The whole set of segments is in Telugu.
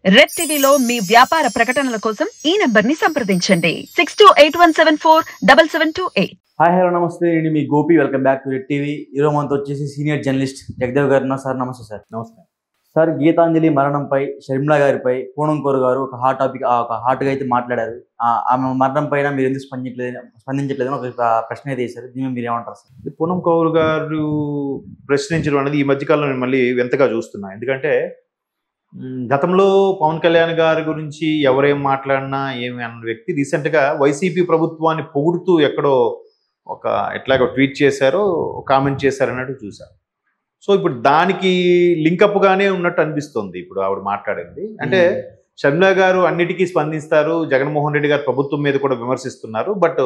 రెడ్ టీవీలో మీ వ్యాపార ప్రకటనల కోసం ఈ నంబర్ని సంప్రదించండి 6281747728. హాయ్ హలో నమస్తే, నేను మీ Gopi. Welcome back to Red TV. ఈరోజు మనతో వచ్చేసి సీనియర్ జర్నలిస్ట్ జగదేవ్ గారు ఉన్నారు. సార్ నమస్తే. సార్ నమస్తే సార్. గీతాంజలి మరణంపై షర్మిలా గారిపై పూనంకోరు గారు ఒక హాట్గా అయితే మాట్లాడారు. ఆమె మరణం పైన మీరు ఎందుకు స్పందించట్లేదు ఒక ప్రశ్న అయితే వేశారు. దీన్ని మీరు ఏమంటారు సార్? పూనం కౌర్ గారు ప్రశ్నించడం అనేది ఈ మధ్యకాలంలో నేను మళ్ళీ వింతగా చూస్తున్నా. ఎందుకంటే గతంలో పవన్ కళ్యాణ్ గారి గురించి ఎవరేం మాట్లాడినా ఏమి అన్న వ్యక్తి రీసెంట్గా వైసీపీ ప్రభుత్వాన్ని పొగుడుతూ ఎక్కడో ఎట్లాగో ట్వీట్ చేశారో కామెంట్ చేశారు అన్నట్టు చూశారు. సో ఇప్పుడు దానికి లింకప్గానే ఉన్నట్టు అనిపిస్తుంది ఇప్పుడు ఆవిడ మాట్లాడింది. అంటే షర్మిలా గారు అన్నిటికీ స్పందిస్తారు, జగన్మోహన్ రెడ్డి గారు ప్రభుత్వం మీద కూడా విమర్శిస్తున్నారు. బట్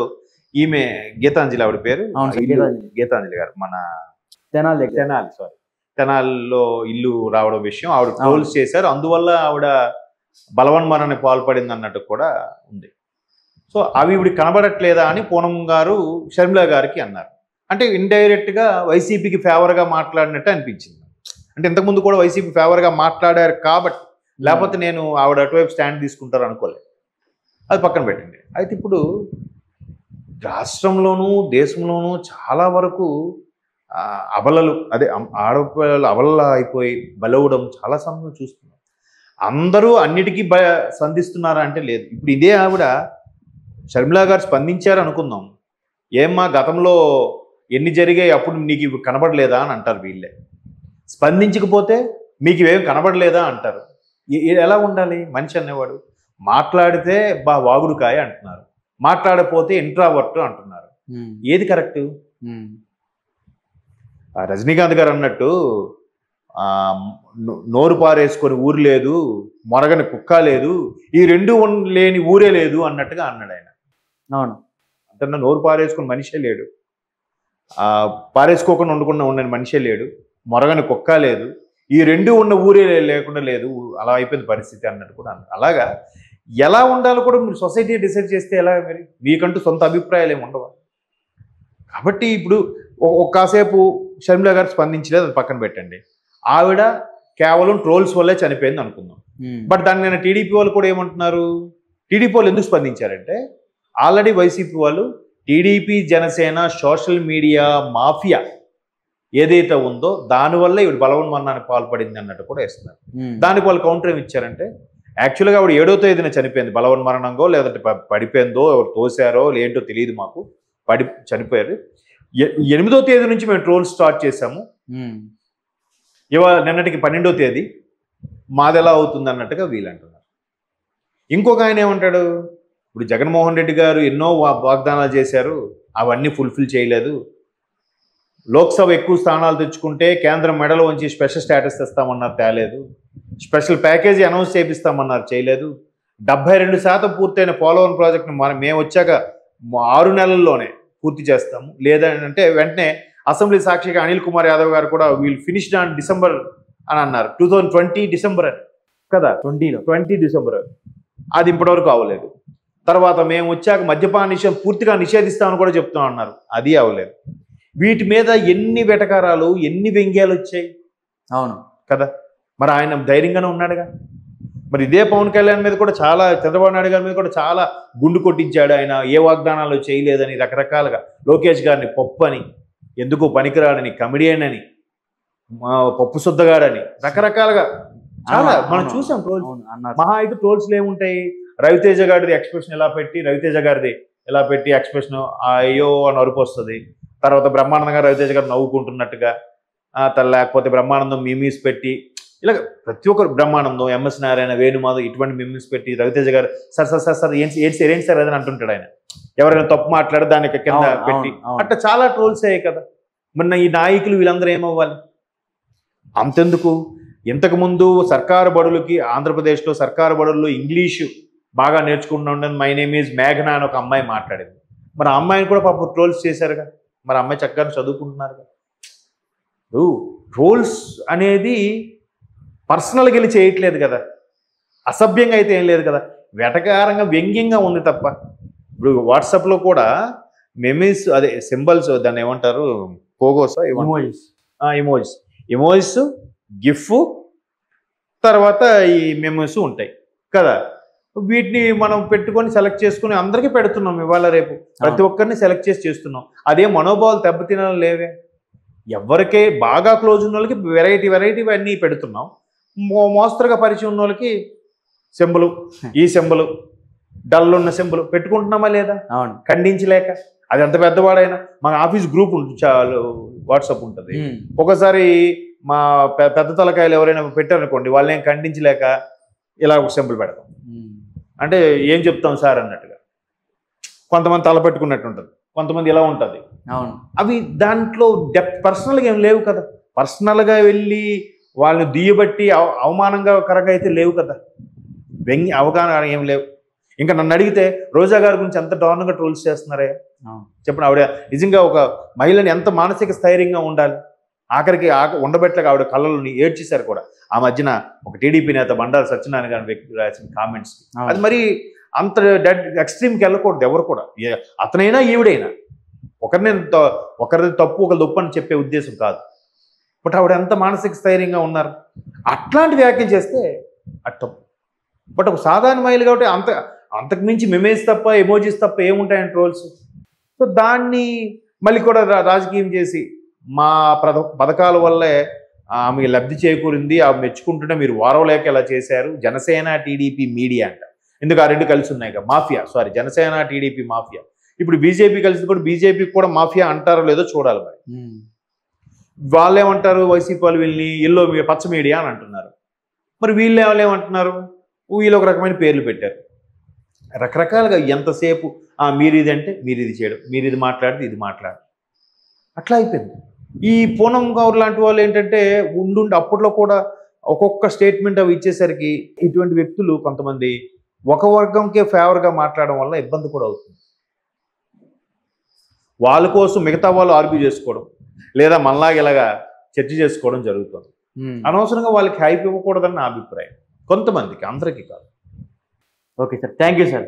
ఈమె గీతాంజలి, ఆవిడ పేరు గీతాంజలి గారు, మన తెనాలిలో ఇల్లు రావడం విషయం ఆవిడ ట్రోల్స్ చేశారు. అందువల్ల ఆవిడ బలవన్మరణానికి పాల్పడింది అన్నట్టు కూడా ఉంది. సో అవి ఇవిడికి కనబడట్లేదా అని పూనం గారు షర్మిలా గారికి అన్నారు. అంటే ఇండైరెక్ట్గా వైసీపీకి ఫేవర్గా మాట్లాడినట్టు అనిపించింది. అంటే ఇంతకుముందు కూడా వైసీపీ ఫేవర్గా మాట్లాడారు కాబట్టి, లేకపోతే నేను ఆవిడ అటువైపు స్టాండ్ తీసుకుంటారు అనుకోలేదు. అది పక్కన పెట్టండి. అయితే ఇప్పుడు రాష్ట్రంలోనూ దేశంలోనూ చాలా వరకు అబలలు, అదే ఆడపిల్లలు అబలలా అయిపోయి బలవడం చాలా సమయం చూస్తున్నాం. అందరూ అన్నిటికీ స్పందిస్తున్నారా అంటే లేదు. ఇప్పుడు ఇదే ఆవిడ షర్మిలా గారు స్పందించారు అనుకుందాం, ఏమ్మా గతంలో ఎన్ని జరిగాయి అప్పుడు నీకు ఇవి కనబడలేదా అని అంటారు వీళ్ళే. స్పందించకపోతే మీకు ఇవేం కనబడలేదా అంటారు. ఎలా ఉండాలి మనిషి అనేవాడు? మాట్లాడితే వాగుడుకాయ అంటున్నారు, మాట్లాడకపోతే ఇంట్రావర్ట్ అంటున్నారు. ఏది కరెక్ట్? రజనీకాంత్ గారు అన్నట్టు నోరు పారేసుకొని ఊరు లేదు, మొరగని కుక్క లేదు, ఈ రెండు లేని ఊరే లేదు అన్నట్టుగా అన్నాడు ఆయన. అవును, అంటే నోరు పారేసుకుని మనిషే లేడు, పారేసుకోకుండా ఉండని మనిషే లేడు, మొరగని కుక్క లేదు, ఈ రెండు ఉన్న ఊరే లేకుండా లేదు, అలా అయిపోయింది పరిస్థితి అన్నట్టు కూడా అన్నాడు. అలాగా ఎలా ఉండాలో కూడా మీరు సొసైటీ డిసైడ్ చేస్తే ఎలా? మరి మీకంటూ సొంత అభిప్రాయాలు ఏమి ఉండవు. కాబట్టి ఇప్పుడు కాసేపు షర్మిలా గారు స్పందించలేదు, అది పక్కన పెట్టండి. ఆవిడ కేవలం ట్రోల్స్ వల్లే చనిపోయింది అనుకుందాం. బట్ దాన్ని నేను టీడీపీ వాళ్ళు కూడా ఏమంటున్నారు, టీడీపీ వాళ్ళు ఎందుకు స్పందించారంటే ఆల్రెడీ వైసీపీ వాళ్ళు TDP Janasena social media mafia ఏదైతే ఉందో దానివల్ల ఇవి బలవన్మరణానికి పాల్పడింది అన్నట్టు కూడా వేస్తున్నారు. దానికి వాళ్ళు కౌంటర్ ఏమి ఇచ్చారంటే, యాక్చువల్గా ఆవిడ 7వ తేదీన చనిపోయింది, బలవన్మరణంగో లేదంటే పడిపోయిందో ఎవరు తోసారో ఏంటో తెలియదు మాకు, చనిపోయారు. 8వ తేదీ నుంచి మేము ట్రోల్ స్టార్ట్ చేశాము, ఇవాళ నిన్నటికి 12వ తేదీ, మాది ఎలా అవుతుంది అన్నట్టుగా వీళ్ళు అంటున్నారు. ఇంకొక ఆయన ఏమంటాడు, ఇప్పుడు జగన్మోహన్ రెడ్డి గారు ఎన్నో వాగ్దానాలు చేశారు, అవన్నీ ఫుల్ఫిల్ చేయలేదు, లోక్సభ ఎక్కువ స్థానాలు తెచ్చుకుంటే కేంద్రం మెడలో ఉంచి స్పెషల్ స్టేటస్ తెస్తామన్నారు, తేలేదు, స్పెషల్ ప్యాకేజీ అనౌన్స్ చేపిస్తామన్నారు, చేయలేదు, 72% పూర్తయిన పోలవరం ప్రాజెక్టును మేము వచ్చాక 6 నెలల్లోనే పూర్తి చేస్తాము, లేదంటే వెంటనే అసెంబ్లీ సాక్షిగా అనిల్ కుమార్ యాదవ్ గారు కూడా వీళ్ళు ఫినిష్డ్ ఆన్ డిసెంబర్ అని అన్నారు, 2020 డిసెంబర్ అని కదా, 20 డిసెంబర్. అది ఇప్పటివరకు అవ్వలేదు. తర్వాత మేము వచ్చాక మద్యపాన నిషేధం పూర్తిగా నిషేధిస్తామని కూడా చెప్తాం అన్నారు, అది అవ్వలేదు. వీటి మీద ఎన్ని వెటకారాలు, ఎన్ని వ్యంగ్యాలు వచ్చాయి. అవును కదా, మరి ఆయన ధైర్యంగానే ఉన్నాడుగా. మరి ఇదే పవన్ కళ్యాణ్ మీద కూడా చాలా, చంద్రబాబు నాయుడు గారి మీద కూడా చాలా గుండు కొట్టించాడు. ఆయన ఏ వాగ్దానాలు చేయలేదని, రకరకాలుగా లోకేష్ గారిని పప్పు అని, ఎందుకు పనికిరాడని, కమిడియన్ అని, పప్పు శుద్ధగాడని, రకరకాలుగా చాలా మనం చూసాం ట్రోల్స్. మహా అయితే ట్రోల్స్లో ఏముంటాయి, రవితేజ గారిది ఎక్స్ప్రెషన్ ఎలా పెట్టి, రవితేజ గారిది ఎలా పెట్టి ఎక్స్ప్రెషన్ అయ్యో అని అరుపు వస్తుంది. తర్వాత బ్రహ్మానందం గారు రవితేజ గారు నవ్వుకుంటున్నట్టుగా, లేకపోతే బ్రహ్మానందం మిమీస్ పెట్టి, ఇలా ప్రతి ఒక్కరు బ్రహ్మానందం, ఎంఎస్ నారాయణ, వేణుమాధవ్ ఇటువంటి మిమీస్ పెట్టి, రవితేజ గారు సార్ ఏంటి సార్ అదని అంటుంటాడు ఆయన. ఎవరైనా తప్పు మాట్లాడి దానికి కింద పెట్టి, అట్లా చాలా ట్రోల్స్ అయ్యాయి కదా. మొన్న ఈ నాయకులు వీళ్ళందరూ ఏమవ్వాలి? అంతెందుకు, ఇంతకుముందు సర్కారు బడులకి, ఆంధ్రప్రదేశ్లో సర్కారు బడుల్లో ఇంగ్లీషు బాగా నేర్చుకుంటూ మై నేమ్ ఈజ్ మేఘనా అని ఒక అమ్మాయి మాట్లాడింది. మరి ఆ అమ్మాయిని కూడా పాపం ట్రోల్స్ చేశారుగా. మరి అమ్మాయి చక్కగా చదువుకుంటున్నారుగా. ట్రోల్స్ అనేది పర్సనల్గా వెళ్ళి చేయట్లేదు కదా, అసభ్యంగా అయితే ఏం లేదు కదా, వెటకారంగా వ్యంగ్యంగా ఉంది తప్ప. ఇప్పుడు వాట్సాప్లో కూడా మెమీస్, అదే సింబల్స్, దాన్ని ఏమంటారు, పోగోసా, ఇమోజిస్, గిఫ్, తర్వాత ఈ మెమోస్ ఉంటాయి కదా. వీటిని మనం పెట్టుకొని సెలెక్ట్ చేసుకుని అందరికీ పెడుతున్నాం ఇవాళ రేపు, ప్రతి ఒక్కరిని సెలెక్ట్ చేసి చేస్తున్నాం. అదే మనోభావాలు దెబ్బతినాలి లేవే. ఎవరికే బాగా క్లోజ్ ఉన్న వాళ్ళకి వెరైటీ అన్నీ పెడుతున్నాం. మోస్తరుగా పరిచయం ఉన్న వాళ్ళకి సింబలు, ఈ సింబలు, డల్ ఉన్న సింబలు పెట్టుకుంటున్నామా లేదా? అవును, ఖండించలేక. అది ఎంత పెద్దవాడైనా మన ఆఫీస్ గ్రూప్ ఉంటుంది, చాలా వాట్సాప్ ఉంటుంది. ఒకసారి మా పెద్ద తలకాయలు ఎవరైనా పెట్టారనుకోండి, వాళ్ళని ఏం ఖండించలేక ఇలా ఒక సింబల్ పెడతాం. అంటే ఏం చెప్తాం సార్ అన్నట్టుగా. కొంతమంది తల పెట్టుకున్నట్టు ఉంటుంది, కొంతమంది ఇలా ఉంటుంది. అవును, అవి దాంట్లో పర్సనల్గా ఏం లేవు కదా. పర్సనల్గా వెళ్ళి వాళ్ళని దుయ్యబట్టి అవమానంగా కరగా అయితే లేవు కదా. అవగాహన ఏం లేవు. ఇంకా నన్ను అడిగితే రోజా గారి గురించి ఎంత దారుణంగా ట్రోల్స్ చేస్తున్నారే చెప్పండి. ఆవిడ నిజంగా ఒక మహిళని ఎంత మానసిక స్థైర్యంగా ఉండాలి. ఆఖరికి ఉండబెట్టలేక ఆవిడ కళ్ళని ఏడ్చేశారు కూడా. ఆ మధ్యన ఒక టీడీపీ నేత బండారు సత్యనారాయణ గారి వ్యక్తి రాసిన కామెంట్స్, అది మరి అంత ఎక్స్ట్రీమ్కి వెళ్ళకూడదు ఎవరు కూడా. అతనైనా ఈవిడైనా ఒకరిది తప్పు ఒకరి తప్పు అని చెప్పే ఉద్దేశం కాదు. బట్ ఆవిడ ఎంత మానసిక స్థైర్యంగా ఉన్నారు. అట్లాంటి వ్యాఖ్యలు చేస్తే అది తప్పు. బట్ ఒక సాధారణ మహిళ కాబట్టి అంతకు మించి మెమేజ్ తప్ప ఎమోజీస్ తప్ప ఏముంటాయని ట్రోల్స్. సో దాన్ని మళ్ళీ కూడా రాజకీయం చేసి మా పథకాల వల్లే ఆమె లబ్ధి చేకూరింది, ఆమె మెచ్చుకుంటుంటే మీరు వారవలేక ఇలా చేశారు. జనసేన టీడీపీ మీడియా అంట. ఎందుకు ఆ రెండు కలిసి ఉన్నాయి కదా, mafia. Sorry, Janasena TDP mafia. ఇప్పుడు బీజేపీ కలిసి కూడా బీజేపీకి కూడా మాఫియా అంటారో లేదో చూడాలి. మరి వాళ్ళు ఏమంటారు, వైసీపీ వాళ్ళు వీళ్ళని ఎల్లో పచ్చ మీడియా అని అంటున్నారు. మరి వీళ్ళు ఏమంటున్నారు, వీళ్ళు ఒక రకమైన పేర్లు పెట్టారు. రకరకాలుగా ఎంతసేపు మీరు ఇది అంటే మీరు ఇది చేయడం, మీరు ఇది మాట్లాడితే ఇది మాట్లాడు, అట్లా అయిపోయింది. ఈ పూనం గౌర్ లాంటి వాళ్ళు ఏంటంటే ఉండుండి అప్పట్లో కూడా ఒక్కొక్క స్టేట్మెంట్ అవి ఇచ్చేసరికి ఇటువంటి వ్యక్తులు కొంతమంది ఒక వర్గంకే ఫేవర్గా మాట్లాడడం వల్ల ఇబ్బంది కూడా అవుతుంది. వాళ్ళ కోసం మిగతా వాళ్ళు ఆర్గ్యూ చేసుకోవడం లేదా మనలాగా ఇలాగా చర్చ చేసుకోవడం జరుగుతుంది. అనవసరంగా వాళ్ళకి హైప్ ఇవ్వకూడదని నా అభిప్రాయం. కొంతమందికి, అందరికీ కాదు. Okay sir, thank you sir.